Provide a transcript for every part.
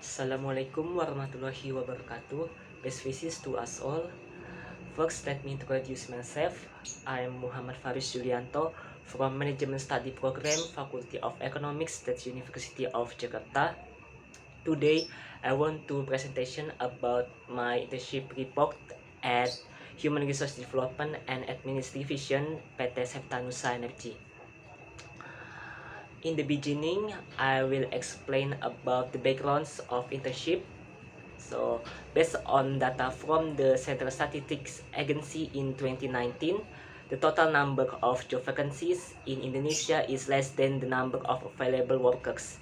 Assalamualaikum warahmatullahi wabarakatuh. Best wishes to us all. First, let me introduce myself. I am Muhammad Faris Julianto from Management Study Program, Faculty of Economics, State University of Jakarta. Today, I want to presentation about my internship report at Human Resource Development and Administration Division PT Septanusa Energy. In the beginning, I will explain about the backgrounds of internship. So, based on data from the Central Statistics Agency in 2019, the total number of job vacancies in Indonesia is less than the number of available workers.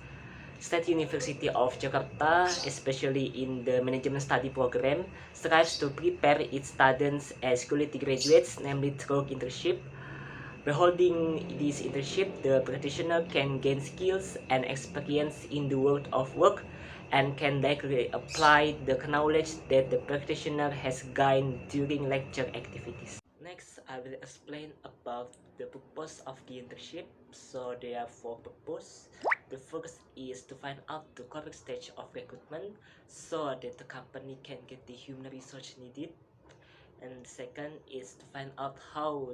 State University of Jakarta, especially in the Management Study Program, strives to prepare its students as quality graduates, namely through internship. By holding this internship, the practitioner can gain skills and experience in the world of work and can directly apply the knowledge that the practitioner has gained during lecture activities. Next, I will explain about the purpose of the internship. So there are four purposes. The first is to find out the correct stage of recruitment so that the company can get the human resource needed. And second is to find out how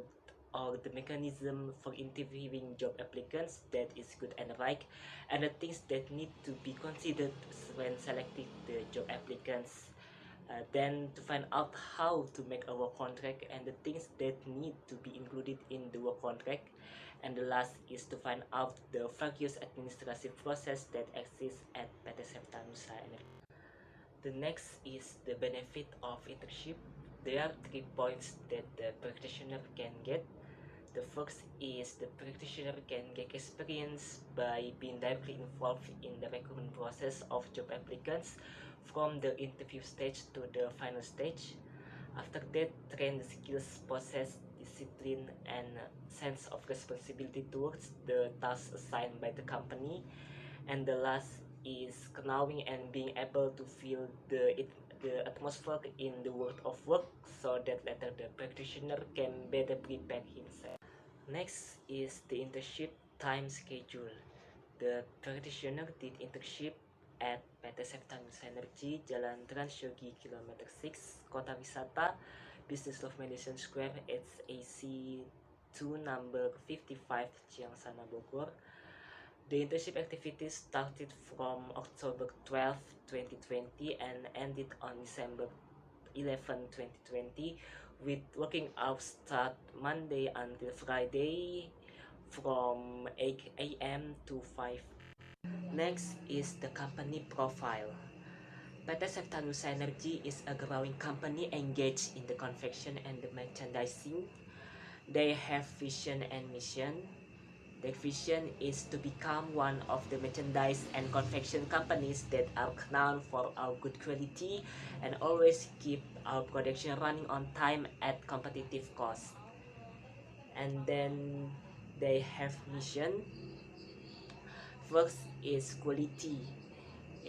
or the mechanism for interviewing job applicants that is good and right, and the things that need to be considered when selecting the job applicants. Then to find out how to make a work contract and the things that need to be included in the work contract. And the last is to find out the various administrative process that exists at PT Septanusa Energy. The next is the benefit of internship. There are 3 points that the practitioner can get. The first is the practitioner can get experience by being directly involved in the recruitment process of job applicants from the interview stage to the final stage. After that, train the skills, process, discipline, and sense of responsibility towards the tasks assigned by the company. And the last is knowing and being able to feel the atmosphere in the world of work so that later the practitioner can better prepare himself. Next is the internship time schedule. The practitioner did internship at PT Septanusa Energy, Jalan Transyogi Kilometer 6, Kota Wisata, Business of Medicine Square, HAC 2 number 55, Ciangsana, Bogor. The internship activities started from October 12, 2020 and ended on December 11, 2020, with working hours start Monday until Friday from 8 a.m. to 5. Next is the company profile. PT Septanusa Energy is a growing company engaged in the confection and the merchandising. They have vision and mission. Their vision is to become one of the merchandise and confection companies that are known for our good quality and always keep our production running on time at competitive cost. And then they have mission. First is quality,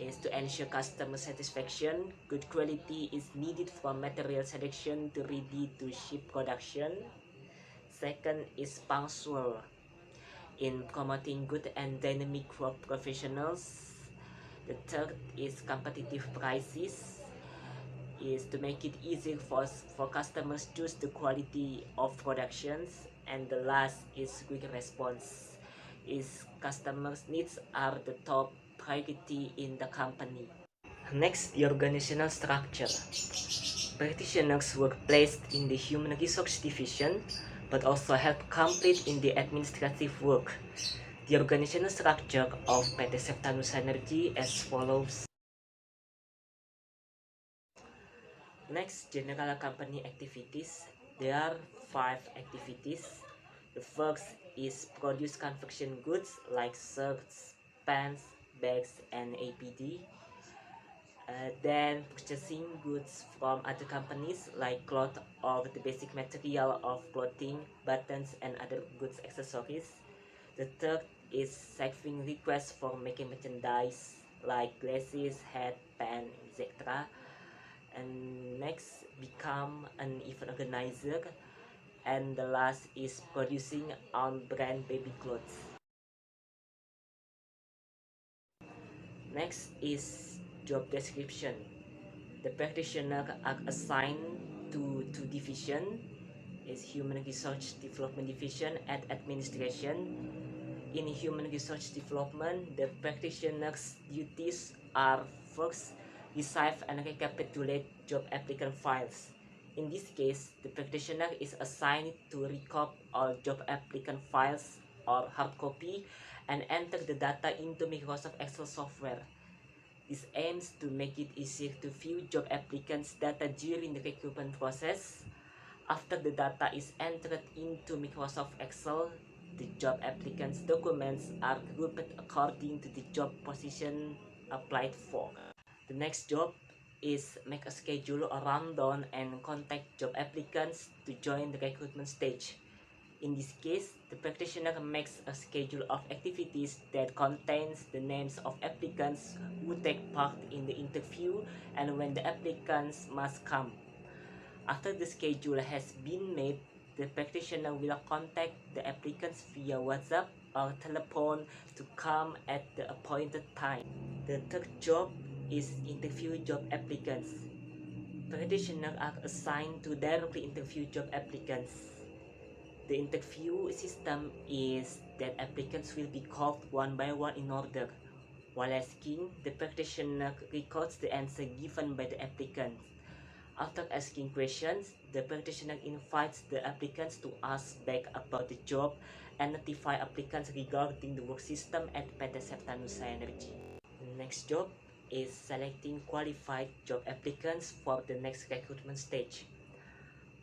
is to ensure customer satisfaction. Good quality is needed from material selection to ready to ship production. Second is punctual, in promoting good and dynamic work professionals. The third is competitive prices, is to make it easier for customers to choose the quality of productions. And the last is quick response, is customers needs are the top priority in the company. Next, the organizational structure. Practitioners were placed in the Human Resource Division, but also help complete in the administrative work. The organizational structure of PT Septanusa Energy as follows. Next, general company activities. There are 5 activities. The first is produce confection goods like shirts, pants, bags, and APD. Then purchasing goods from other companies like cloth or the basic material of clothing, buttons, and other goods accessories. The third is saving requests for making merchandise like glasses, hat, pen, etc. And next, become an event organizer. And the last is producing on brand baby clothes. Next is job description. The practitioners are assigned to two divisions, is Human Resource Development Division and Administration. In Human Resource Development, the practitioner's duties are first, receive and recapitulate job applicant files. In this case, the practitioner is assigned to record all job applicant files or hard copy and enter the data into Microsoft Excel software. This aims to make it easier to view job applicants' data during the recruitment process. After the data is entered into Microsoft Excel, the job applicants' documents are grouped according to the job position applied for. The next job is make a schedule or rundown and contact job applicants to join the recruitment stage. In this case, the practitioner makes a schedule of activities that contains the names of applicants who take part in the interview and when the applicants must come. After the schedule has been made, the practitioner will contact the applicants via WhatsApp or telephone to come at the appointed time. The third job is interview job applicants. Practitioners are assigned to directly interview job applicants. The interview system is that applicants will be called one by one in order. While asking, the practitioner records the answer given by the applicant. After asking questions, the practitioner invites the applicants to ask back about the job and notify applicants regarding the work system at PT Septa-Nusa Energy. The next job is selecting qualified job applicants for the next recruitment stage.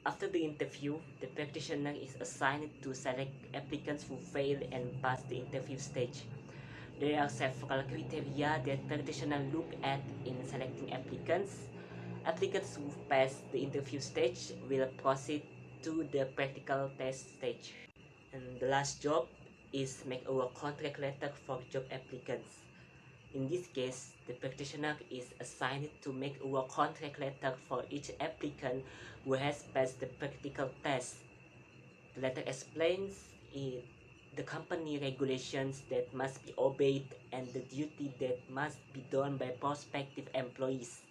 After the interview, the practitioner is assigned to select applicants who fail and pass the interview stage. There are several criteria that practitioners look at in selecting applicants. Applicants who pass the interview stage will proceed to the practical test stage. And the last job is make a work contract letter for job applicants. In this case, the practitioner is assigned to make a work contract letter for each applicant who has passed the practical test. The letter explains the company regulations that must be obeyed and the duty that must be done by prospective employees.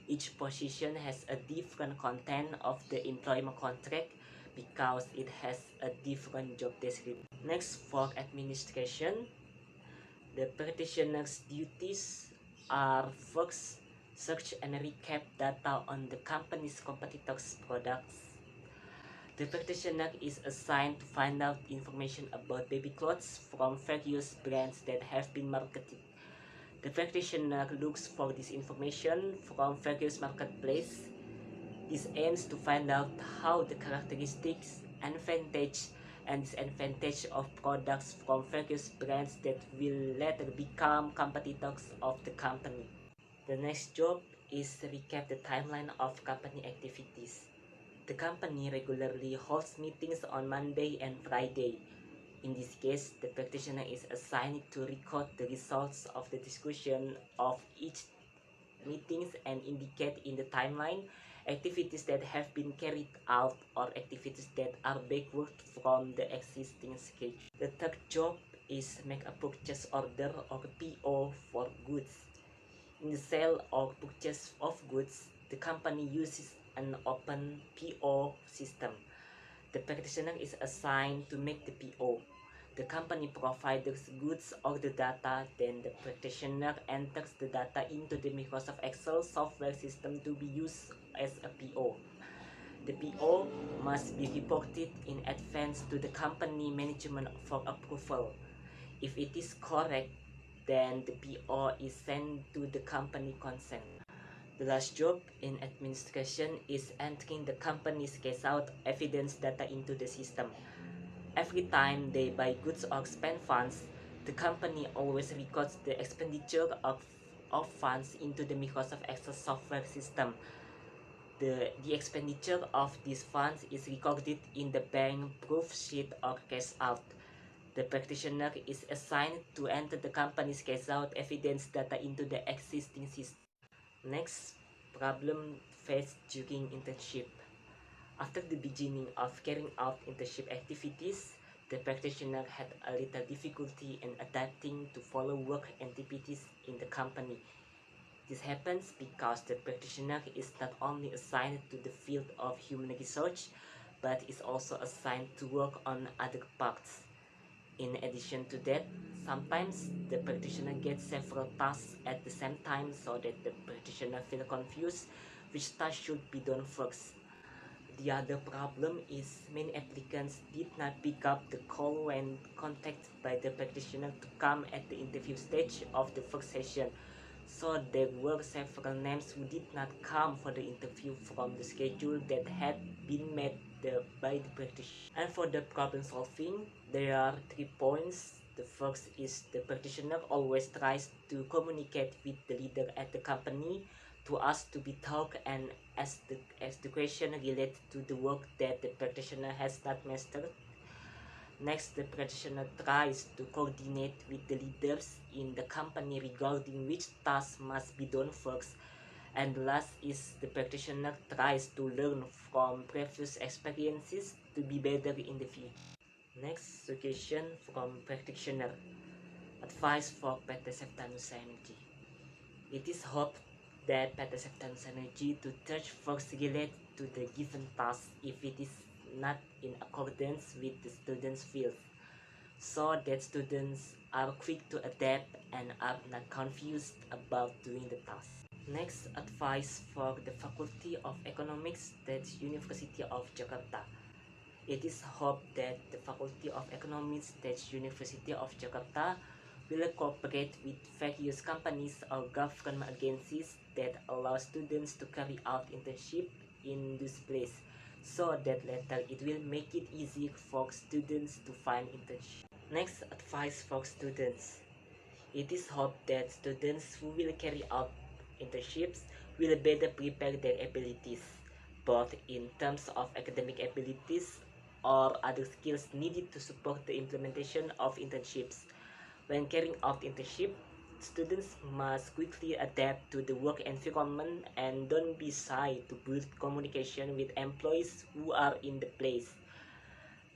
Each position has a different content of the employment contract because it has a different job description. Next, for administration, the practitioner's duties are first, search and recap data on the company's competitors' products. The practitioner is assigned to find out information about baby clothes from various brands that have been marketed. The practitioner looks for this information from various marketplaces. This aims to find out how the characteristics, advantage, and disadvantage of products from various brands that will later become competitors of the company. The next job is to recap the timeline of company activities. The company regularly holds meetings on Monday and Friday. In this case, the practitioner is assigned to record the results of the discussion of each meetings and indicate in the timeline activities that have been carried out or activities that are backward from the existing schedule. The third job is make a purchase order or PO for goods. In the sale or purchase of goods, the company uses an open PO system. The practitioner is assigned to make the PO. The company provides goods or the data, then the practitioner enters the data into the Microsoft Excel software system to be used as a PO. The PO must be reported in advance to the company management for approval. If it is correct, then the PO is sent to the company concerned. The last job in administration is entering the company's cash out evidence data into the system. Every time they buy goods or spend funds, the company always records the expenditure of funds into the Microsoft Excel software system. The expenditure of these funds is recorded in the bank proof sheet or cash out. The practitioner is assigned to enter the company's cash out evidence data into the existing system. Next, problem faced during internship. After the beginning of carrying out internship activities, the practitioner had a little difficulty in adapting to follow work activities in the company. This happens because the practitioner is not only assigned to the field of human research, but is also assigned to work on other parts. In addition to that, sometimes the practitioner gets several tasks at the same time, so that the practitioner feels confused which task should be done first. The other problem is many applicants did not pick up the call when contacted by the practitioner to come at the interview stage of the first session. So there were several names who did not come for the interview from the schedule that had been made by the practitioner. And for the problem solving, there are 3 points. The first is the practitioner always tries to communicate with the leader at the company to ask to be taught and ask the question related to the work that the practitioner has not mastered. Next, the practitioner tries to coordinate with the leaders in the company regarding which tasks must be done first. And last is the practitioner tries to learn from previous experiences to be better in the future. Next suggestion from practitioner. Advice for PT Septanus Energy. It is hoped that PT Septanus Energy to touch first relate to the given task if it is not in accordance with the student's field, so that students are quick to adapt and are not confused about doing the task. Next, advice for the Faculty of Economics at University of Jakarta. It is hoped that the Faculty of Economics at University of Jakarta will cooperate with various companies or government agencies that allow students to carry out internship in this place, so that later it will make it easy for students to find internship. Next, advice for students. It is hoped that students who will carry out internships will better prepare their abilities, both in terms of academic abilities or other skills needed to support the implementation of internships. When carrying out internship, students must quickly adapt to the work environment and don't be shy to build communication with employees who are in the place.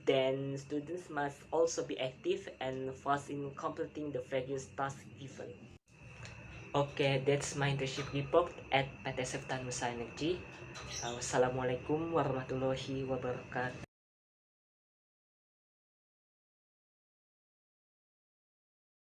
Then students must also be active and fast in completing the various tasks given. Okay, that's my internship report at PT Septa Nusa Energy. Wassalamualaikum warahmatullahi wabarakatuh.